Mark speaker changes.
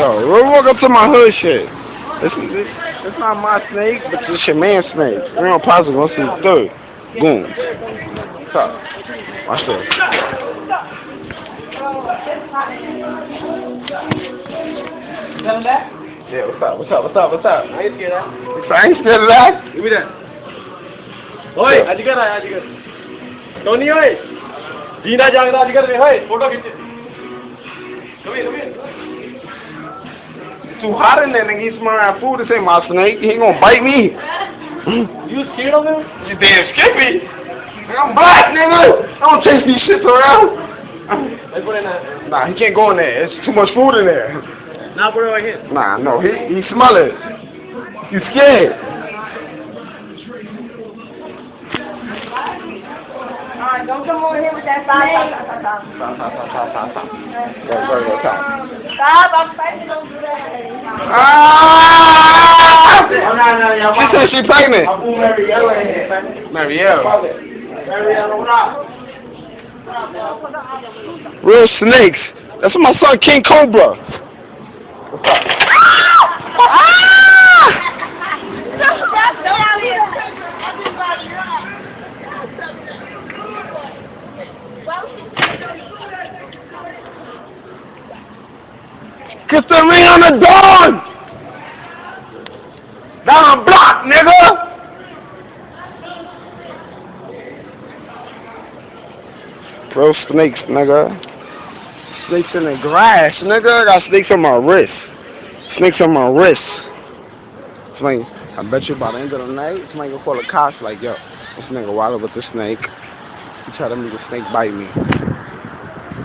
Speaker 1: Yo, walk up to my hood shit. It's not my snake, but it's your man's snake. We're on positive gonna see the third. Boom. What's up? Watch this. Yeah, what's up?
Speaker 2: I ain't scared of that.
Speaker 1: I ain't scared of that.
Speaker 2: Give me that. Oi, Ajigar hai, Ajigar. Tony, oi. Dina Jagda Ajigar ne, oi. Photo khich. Come here.
Speaker 1: Too hot in there, nigga. He smelling food. This ain't my snake. He gonna bite me.
Speaker 2: You scared of him?
Speaker 1: You damn skippy. I'm black, nigga. I don't chase these shits around.
Speaker 2: Let's put it in there.
Speaker 1: Nah, he can't go in there. It's too much food in there.
Speaker 2: Now put it right here.
Speaker 1: Nah, no, he smell it. He's scared.
Speaker 3: Alright, don't come over here with that snake. Stop, I'm fighting, don't do that.
Speaker 1: Ah!
Speaker 2: No.
Speaker 1: She said she pregnant.
Speaker 2: I'm going Marielle in here, man.
Speaker 1: Marielle.
Speaker 2: Marielle, what?
Speaker 1: Real snakes. That's my son King Cobra. What's up? Kiss the ring on the dawn! Down block, nigga! Real snakes, nigga. Snakes in the grass, nigga. I got snakes on my wrist. Snakes on my wrist. Somebody, I bet you by the end of the night, somebody gonna call the cops like, yo, this nigga wild with the snake. He try to make the snake bite me.